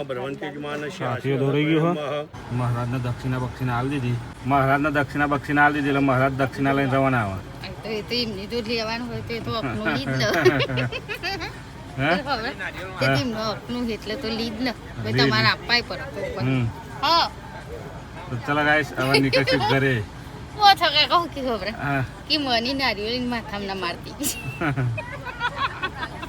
સાથીઓ દોરી ગયો મહારાજને દક્ષિણા બક્ષિણા આલી દીધી મહારાજને દક્ષિણા બક્ષિણા આલી દીધી એટલે મહારાજ દક્ષિણા લઈને રવાના આવે લેવાનું હોય તે તો આપનું લીધ ને એટલે તો લીધ ને તમારે આપવાય પડે હા તો ચલો ગાઈસ હવે નીકળશું ઘરે ઓ થકે કહું કે ખબર કે મની નારિયેળ માથામાં ના મારતી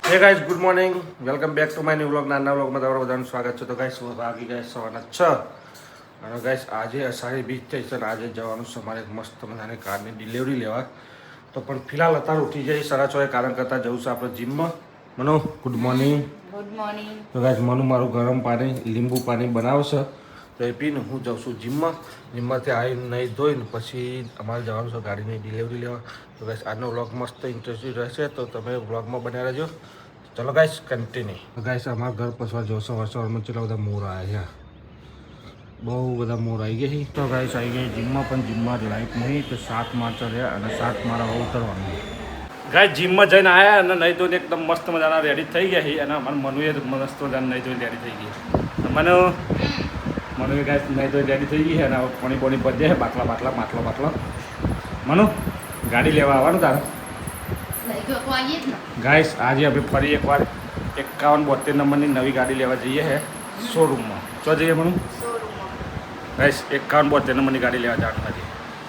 hey guys good morning welcome back to my new vlog નાના વ્લોગમાં તમારું બધાનું સ્વાગત છે. તો ગાઈસ વાગી ગયા સવારના 6 અને ગાઈસ આજે અષાઢી બીજ થઈ છે અને આજે જવાનું છે અમારે મસ્ત મજાની કારની ડિલિવરી લેવા. તો પણ ફિલહાલ અત્યારે ઉઠી જઈ 6:30 કારણ કરતાં જવું છે આપણે જીમમાં. Manu good morning. Good morning. તો ગાઈસ મનુ મારું ગરમ પાણી લીંબુ પાણી બનાવશે તો એ પીને હું જાઉં છું જીમમાં. જીમમાંથી આવીને નહીં ધોઈને પછી અમારે જવાનું છે ગાડીની ડિલિવરી લેવા. તો ગાઈસ આજનો વ્લોગ મસ્ત ઇન્ટરેસ્ટિંગ રહેશે તો તમે વ્લોગમાં બન્યા રહેજો. ચલો ગાઈસ કન્ટિન્યુ. ગાઈસ અમારા ઘર પછવા જો સવારમાં કેટલા બધા મોર આવ્યા છે. બહુ બધા મોર આવી ગયા છે. તો ગાઈસ આવી ગઈ જીમમાં પણ જીમમાં લાઈટ નહીં તો 7 માર્ચ રહ્યા અને 7 મારા હવે ઉતરવાનું. ગાઈસ જીમમાં જઈને આવ્યા અને નહીં ધોઈને એકદમ મસ્ત મજાના રેડી થઈ ગયા છે અને અમારા મનુએ મસ્ત મજાના નહીં ધોઈને રેડી થઈ ગઈ. મનુએ ગાઈસ નહીં ધોઈને રેડી થઈ ગઈ છે અને પાણી પાણી બધે છે માટલો. મનુ ગાડી લેવા આવવાનું તારે ગાઈસ આજે આપણે ફરી એકવાર 5172 નંબરની નવી ગાડી લેવા જઈએ છે શોરૂમમાં. ચો જઈએ મનુ ગાઈસ 5172 નંબરની ગાડી લેવા જવાનું આજે.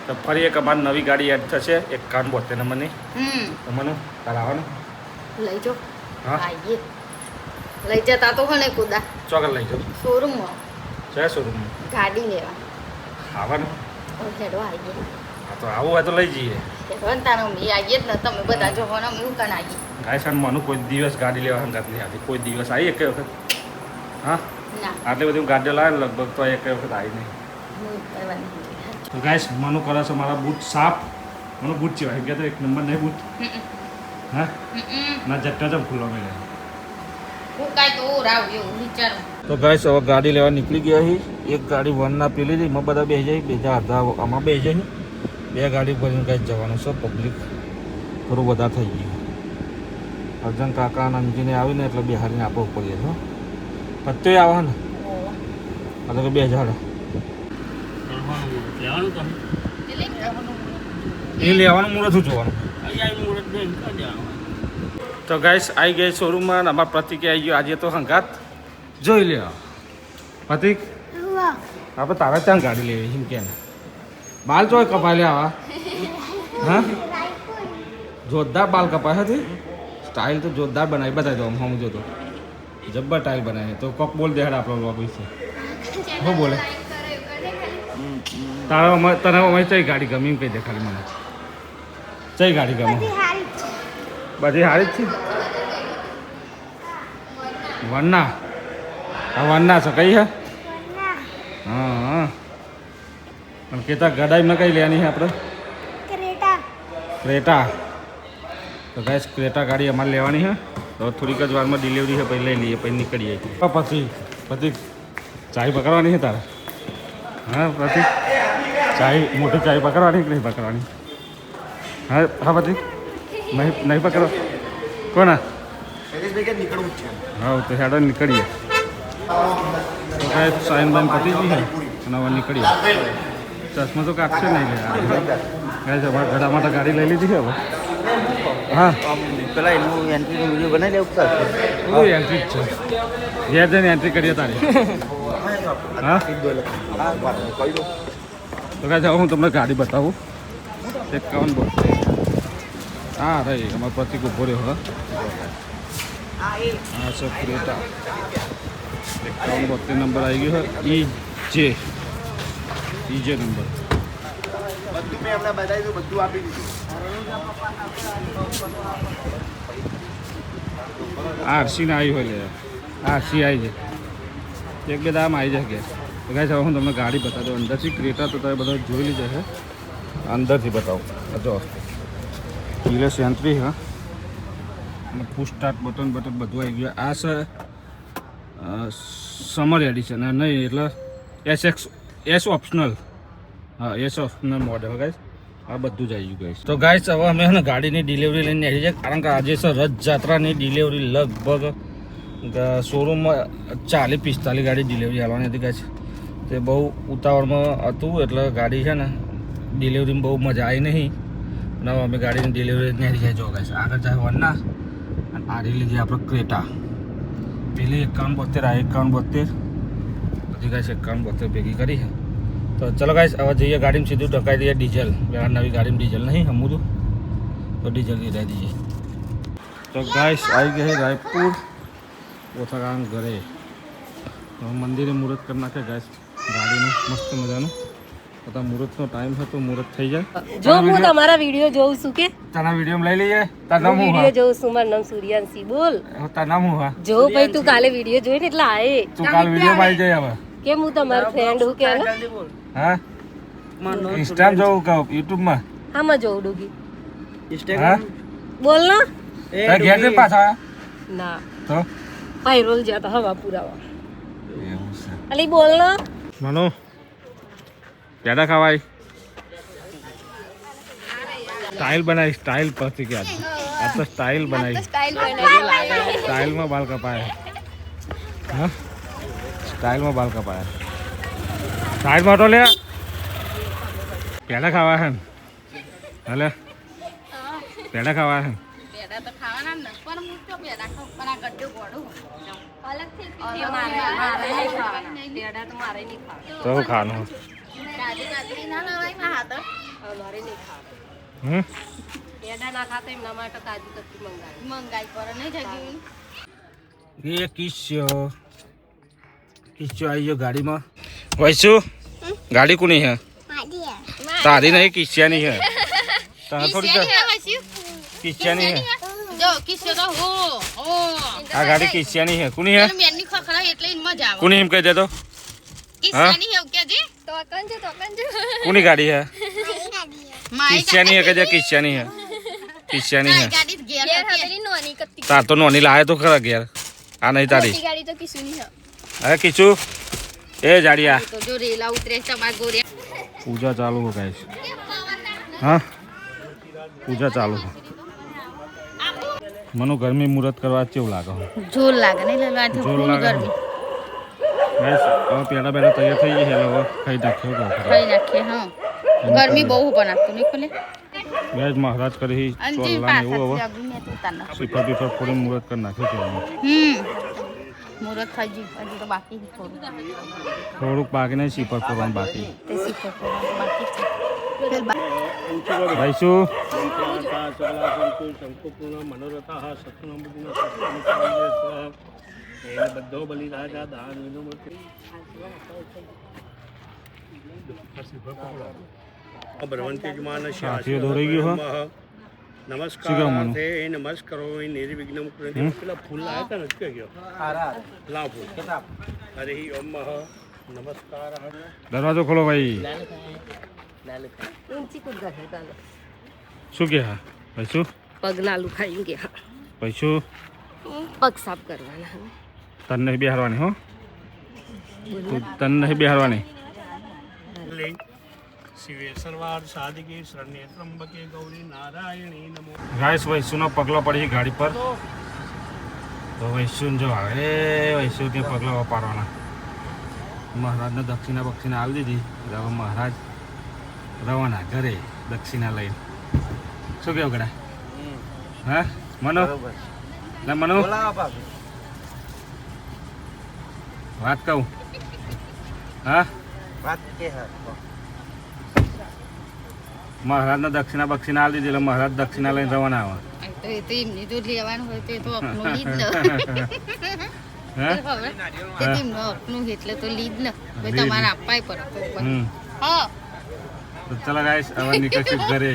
તો ફરી એક અમારી નવી ગાડી એડ થશે 5172 નંબરની. તો મનુ તારે આવવાનું લઈ જાઓ. હા આઈએ લઈ જતા તો કોને કુદા ચોકર લઈ જાઓ શોરૂમમાં છે શોરૂમમાં ગાડી લેવા આવવાનું. હેડો આઈએ હા તો આવું હોય તો લઈ જઈએ. તારો મેં આવીએ જ ને તમે બધા જોવાનો હું કણ આવી ગાઈસ અને મનુ કોઈ દિવસ ગાડી લેવા હંગાત નહીં આવતી. કોઈ દિવસ આવી એક વખત હા ના આટલી બધી ગાડીઓ લાવે લગભગ તો એક વખત આવી નહીં. તો ગાઈસ મનુ કરે છે મારા બૂટ સાફ. મનુ બૂટ છે ભાઈ તો એક નંબર નહીં બૂટ હા ના જટ્ટા જમ ખુલ્લો મળે હું કાંઈ તો રાવ એવું વિચારું. તો ગાઈસ હવે ગાડી લેવા નીકળી ગયા છે. એક ગાડી વનના પેલી હતી એમાં બધા બેસી જાય બીજા અડધા આમાં બેસી જાય. 2 ગાડી ભરીને ગાઈસ જવાનું છે. પબ્લિક થોડું વધારે થઈ ગયું. અર્જન કાકા અને અંજીને આવીને એટલે બિહારીને આપવું પડીએ છો પત્તે આવે ને એટલે કે 2000 એ લેવાનું મુહૂર્ત જોવાનું. તો ગાઈસ આવી ગઈ શોરૂમમાં અમારા પ્રતિક આવી ગયો આજે તો હંગાત જોઈ લે પ્રતિક આપણે તારા ત્યાં ગાડી લેવી એમ કે બાલ ચોય કપાય લે આવા હા જોરદાર બાલ કપાય હતી. સ્ટાઇલ તો જોરદાર બનાવી બતાવી દો હમ જો તો જબ્બર સ્ટાઇલ બનાવી. તો કોક બોલ દે આપણો લોગ વિશે હું બોલે તારા તને અમારી કઈ ગાડી ગમી એમ કહી દે ખાલી મને કઈ ગાડી ગમે બધી હારી જ છે. વરના આ વરના છે કઈ હે હા પણ કેતા ગડાઈમાં કઈ લેવાની છે આપણે ક્રેટા. તો ગાઈસ ક્રેટા ગાડી અમારે લેવાની છે. તો થોડીક જ વારમાં ડિલિવરી છે પછી લઈ લઈએ પછી નીકળીએ. પછી ચાય પકડવાની છે તારે હા પછી ચાય મોટી ચાય પકડવાની કે નહીં પકડવાની હા હા પછી નહીં પકડો કોના હા તો હેડો નીકળીએ. તો કાંઈ સાઈન બાઈન પતી ગઈ છે અને હવે નીકળીએ. ચશ્મા તો કાપશે નહીં લે કાંઈ અમારા ઘડા માટે ગાડી લઈ લીધી છે હવે. હા પેલા એનું એન્ટ્રીનો વિડીયો બનાવી લેવું બહુ એન્ટ્રી જ છે ઘેર જઈને એન્ટ્રી કરીએ તારી હા. તો કાંઈ હું તમને ગાડી બતાવું 5172 હા રહી અમારો પ્રતિક ઉભો રહ્યો હવે. હા સર ક્રેટા 5172 નંબર આવી ગયો છે ઈજે નંબર. બધું મેં એમને બતાવી દીધું બધું આપી દીધું. આરસી ને આવી હોય લે આરસી આવી જાય 1-2 દામ આવી જાય કે. તો કાંઈ હું તમને ગાડી બતાવી દઉં અંદરથી. ક્રેટા તો તમે બધા જોઈ લીધા છે અંદરથી બતાવું. જો કિલેસ એન્ટ્રી હા અને પુશ સ્ટાર્ટ બટન બધું આવી ગયું. આ છે સમર એડિશન નહીં એટલે એસ ઓપ્શનલ હા એસ ઓપ્શનલ મોડલ ગાઈસ આ બધું જ આવી ગયું ગાઈસ. તો ગાઈસ હવે અમે ને ગાડીની ડિલિવરી લઈને આવી જાય કારણ કે આજે છે રથયાત્રાની ડિલિવરી લગભગ શોરૂમમાં 40-45 ગાડી ડિલિવરી આવવાની હતી ગાઈસ. તે બહુ ઉતાવળમાં હતું એટલે ગાડી છે ને ડિલિવરીમાં બહુ મજા આવી નહીં. અને હવે અમે ગાડીની ડિલિવરી નહીં જાય જો ગાઈસ. આગળ જાય વરના અને આડી લીધી આપણે ક્રેટા. પેલી 51-72 આ 51-72 બધી ગાઈસ 51-72 ભેગી કરી છે. તો ચલો ગાઈસ હવે જઈએ ગાડીમાં સીધું ઢકાઈ દઈએ ડીઝલ. નવી ગાડીમાં ડીઝલ નહીં હમું તો ડીઝલ ગીરાઈ દઈએ. તો ગાઈસ આવી ગઈ રાયપુર ઓથાગામ ઘરે. મંદિરે મુહૂર્ત કરી નાખે ગાઈસ ગાડીનું મસ્ત મજાનું. બધા મુહૂર્તનો ટાઈમ હતો, મુહૂર્ત થઈ જાય. જો હું તમારા વિડિયો જોઉં છું કે તારા વિડીયોમાં લઈ લઈએ. તારું નામ શું? વિડિયો જોઉં છું. મારું નામ સૂર્યાંશી. બોલ. તારું નામ શું? હા જો ભાઈ તું કાલે વિડિયો જોઈ ને એટલે આયે તું કાલ વિડીયોમાં આવી જાય હવે. કે હું તમારો ફ્રેન્ડ હું કે ને હા ઇન્સ્ટાગ્રામ જોઉં કહું યુટ્યુબમાં. હા માં જોઉં ડુગી. હા બોલ ના તારા ઘેર જઈને પાછા ના તો પાયરોલ જતા હવા પુરાવા. એવું છે. અલી બોલ ના માનો પેડા ખવાય. સ્ટાઇલ બનાવી સ્ટાઇલ પરથી કે આ તો સ્ટાઇલ બનાવી. સ્ટાઇલમાં બાલ કપાયા. હા સ્ટાઇલમાં બાલ કપાયા. સાઈડમાં તો લે પેડા ખાવા છે ને હલે પેડા ખાવા છે ને પેડા તો ખાવાના ને પણ હું તો પેડા ખાઉં પણ આ ગड्ढो ગોળું અલગથી પેડા તો મારે નહીં ખાવા. તો શું ખાવાનું? કાજુ કાતરી ના લવાય માં હાથ મારે નહીં ખાવા. હમ પેડા ના ખાતા એમના માટે કાજુ કતરી મંગાવી. મંગાઈ પર નહીં જગ્યું એ કિસ્યો આવી ગયો ગાડીમાં. વૈસુ ગાડી કોની હે? તારી નહીં કિસ્યાની હે. તારા થોડી કિસ્યાની હે. જો કિસ્સો તો હો ઓ આ ગાડી કિસ્યાની હે. કોની હે? મેરની ખખડા એટલે ઈન મજા આવે. કોની એમ કહી દે તો. કિસ્સાની હે કે જી તો કંજ કોની ગાડી હે? મારી કિસ્યાની હે કે જે કિસ્યાની હે? કિસ્યાની હે. ગાડી ઘેર હતી નોની કત્તી તાર તો નોની લાવે તો ખરા ઘેર. આ નહીં તારી. ગાડી તો કિસ્સુની હે. અરે કિચુ એ જાડિયા. તો જો રેલા ઉતરે તમાર ગોરિયા પૂજા ચાલુ હો ગાઈસ. હા પૂજા ચાલુ હો. મનો ગરમી મુહૂર્ત કરવા કેવું લાગે? જોર લાગે નહીં લેવા જોર ફૂલ લાગે. ગરમી ગાઈસ હવે પેડા બેડા તૈયાર થઈ ગઈ છે. હવે ખાઈ નાખ્યો તો ખાઈ નાખીએ હા ગરમી બહુ બનાવતું નહીં ખોલે ગાઈસ મહારાજ કરી અંજી ચોલ્લા ને એવું પાછા હવે જગી ને તું તાના શ્રીફળ બીફળ ફોડી મુહૂર્ત કરી નાખ્યો છે. મુરત થઈ ગયું હજી તો બાકી છે થોડું થોડુંક બાકી નહીં શ્રીફળ ફોડવાનું બાકી. તે શીખો બાકી છે ફેર ભાઈ શું સાથીઓ દોરાઈ ગયું હો. નમસ્કાર નમસ્કારો નિર્વિઘ્ન પેલા ફૂલ આવ્યા હતા ને કે ગયો લાવ ફૂલ હરે ઓમ નમસ્કાર. દરવાજો ખોલો ભાઈ. ઊંચી કુદ ગયો તાલો. શું કે હા ભાઈ શું પગ લાલુ ખાઈ ગયા. ભાઈ શું પગ સાફ કરવાના. તને નહીં બેહારવાની હો. તને નહીં બેહારવાની. શિવેશ્વરવાર સાદિકે શરણ્ય ત્રંબકે ગૌરી નારાયણી નમો. ગાઈસ વૈશુનો પગલો પડી ગાડી પર. તો વૈશુન જો આવે વૈશુ તે પગલા વાપરવાના. મહારાજને દક્ષિણા બક્ષિણા આવી દીધી. હવે મહારાજ રવાના ઘરે દક્ષિણા લઈને. શું કેવું ગડા? હા મનો ના મનો વાત કહું હા મહારાજને દક્ષિણા બક્ષિણા આવી દીધી એટલે મહારાજ દક્ષિણા લઈને રવાના આવે. તો એ તો એમની જો લેવાનું હોય તો એ તો આપનું લીધ ને હા તે તેમનું આપનું એટલે તો લીધ ને ભાઈ તમારે આપવાય પડે તો હમ હા તો ચલો ગાઈસ હવે નીકળશું ઘરે.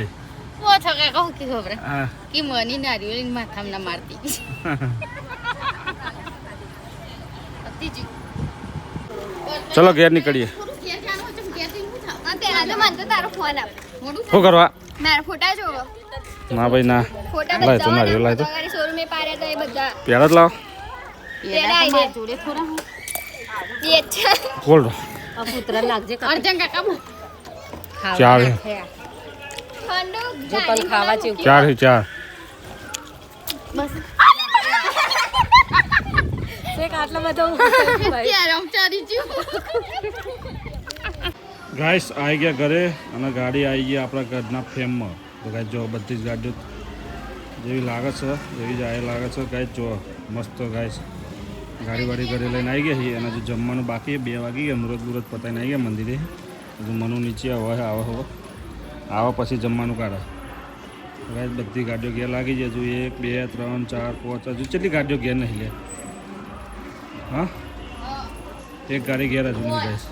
ઓ છોકરા કહું કે ખબર હા કે મની નારિયેળ માથામાં ના મારતી અતિજી ચલો ઘેર નીકળીએ. શું કરવા? ના ભાઈ ના લાય તો નારિયેળ લાય તો પેડા જ લાવ. જોડે થોડા બોલ આ પુત્ર લાગજે અર્જન કાકા બો ચાર જો પણ ખાવા છે ચાર હે ચાર. બસ શેક આટલા બધા ઊભું થયું ભાઈ. ત્યારે આમ ચારી જ્યું. ગાઈસ આવી ગયા ઘરે અને ગાડી આવી ગઈ આપણા ઘરના ફેમમાં. તો ગાઈસ જો બધી જ ગાડીઓ જેવી લાગે છે એવી જ આ લાગે છે. ગાઈસ જો મસ્ત ગાઈસ ગાડી વાડી ઘરે લઈને આવી ગયા છીએ અને જો જમવાનું બાકી 2 વાગી ગયા. મુહૂર્ત પતાવીને આવી ગયા મંદિરે. હજુ મનુ નીચે આવે પછી જમવાનું કાઢે. ગાઈસ બધી ગાડીઓ ઘેર લાગી જાય. હજુ 1 2 3 4 5 હજુ કેટલી ગાડીઓ ઘેર નહીં લે? હા એક ગાડી ઘેર હજુ નહીં ગાઈસ.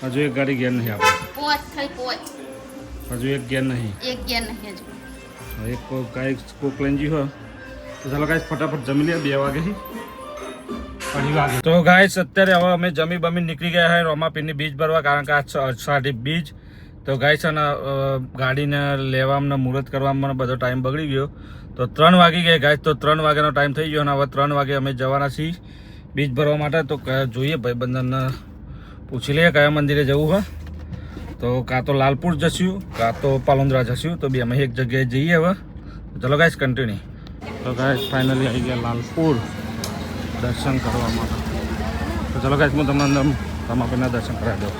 હજુ એક ગાડી ઘેર નહીં આપણે. પોચ થઈ પોચ. હજુ એક ઘેર નહીં. એક ગયા નહીં હજુ. એક કાંઈ કોક લઈને જઈ હોય તો ચાલો ગાઈસ ફટાફટ જમી લે. 2 વાગે 2:30 વાગે. તો ગાઈસ અત્યારે હવે અમે જમી બમી નીકળી ગયા છે રોમાપીરની બીજ ભરવા, કારણ કે આ અષાઢી બીજ. તો ગાઈસ અને ગાડીને લેવામાં મુહૂર્ત કરવામાં બધો ટાઈમ બગડી ગયો. તો 3 વાગી ગયા ગાઈસ. તો 3 વાગ્યાનો ટાઈમ થઈ ગયો અને હવે 3 વાગે અમે જવાના છીએ બીજ ભરવા માટે. તો જોઈએ ભાઈબંધને પૂછી લઈએ કયા મંદિરે જવું હોય. તો કાં તો લાલપુર જશું કાં તો પાલોંદરા જશું. તો બે અમે એક જગ્યાએ જઈએ હવે. ચલો ગાઈસ કન્ટિન્યુ. તો ગાઈસ ફાઇનલી આવી ગયા લાલપુર દર્શન કરવા માટે. તો ચલો ગાઈસ હું તમને અંદર રમાપીરના દર્શન કરાવી દઉં.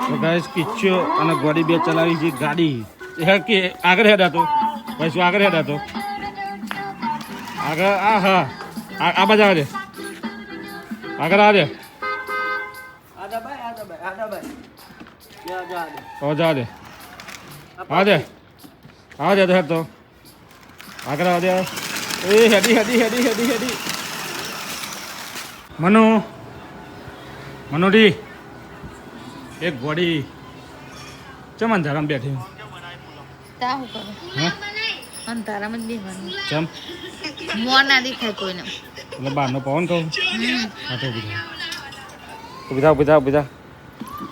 તો ગાઈસ કિચ્ચો અને ગોડી બે ચલાવી છે ગાડી. કે આગળ હેડા તો ભાઈ શું આગળ હેડા તો આગળ હા આ બાજુ આવે આગળ આવે જા દે આ દે તો આગળ આવે એ હેડી મનુડી એક ઘોડી ચમ અંધારામાં બેઠી તા હું કરું હા અંધારામાં જ બેહવાનું. ચમ મોં ના દેખાય કોઈને. એટલે બહારનો પવન કહું હા તો ઉભી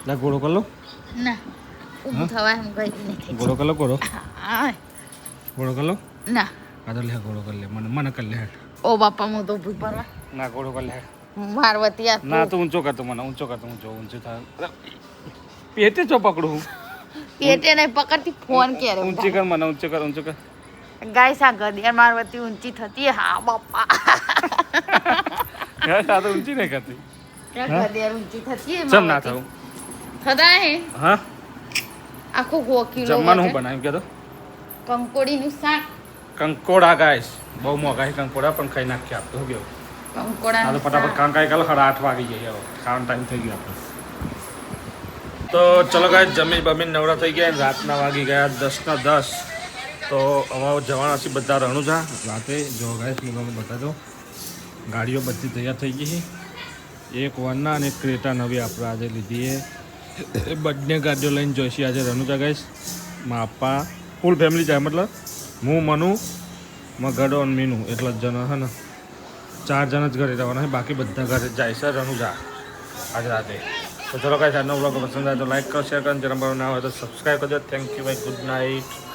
લે ઘોડો કર લો. ના ઊભું થવા એમ કઈ નથી. ઘોડો કર લો ઘોડો આય. કર લો. ના આ તો લે ઘોડો કર લે મને કર લે. ઓ બાપા હું તો ઊભી પરવા ના ઘોડો કર લે. મારવતી આ ના તું ઊંચો કરતો મને ઊંચો થાય પેટે ચો પકડું પેટે નહીં પકડતી ફોન ક્યારે ઊંચી કર મને ઊંચો કર ગાઈસ આ ગધિયાર મારવતી ઊંચી થતી હા બાપા આ તો ઊંચી નહીં કરતી. ગધિયાર ઊંચી થતી ચમ ના થવું થતા હે હા. આખું 2 કિલો જમવાનું હું બનાવ્યું કે તો કંકોડીનું શાક. કંકોડા ગાઈસ બહુ મોંઘા છે કંકોડા પણ ખાઈ નાખીએ આપણે શું કેવું. કંકોડા હા તો ફટાફટ કાંકાઈ કાલ 8:30 વાગી જાય હવે ખાવાનો ટાઈમ થઈ ગયો આપણે. તો ચલો ગાઈસ જમી બમીને નવરા થઈ ગયા. રાતના વાગી ગયા 10:10. તો હવે જવાના છીએ બધા રણુજા રાતે. જો ગાઈસ હું તમને બતાવી દઉં ગાડીઓ બધી તૈયાર થઈ ગઈ છે. એક વરના અને એક ક્રેટા નવી આપણે આજે લીધી એ બંને ગાડીઓ લઈને જોઈશી આજે રણુજા ગાઈસ. મારા પપ્પા ફૂલ ફેમિલી જાય મતલબ હું મનુ મગડો અને મીનુ એટલા જ જણ હે ને 4 જણ જ ઘરે રહેવાના છે. બાકી બધા ઘરે જાય છે રણુજા આજે રાતે. તો ચલો ગાઈસ આજનો બ્લોગ પસંદ આવે તો લાઈક કરો શેર કરો. જરા ના હોય તો સબસ્ક્રાઈબ કરજો. થેન્ક યુ ભાઈ. Good night.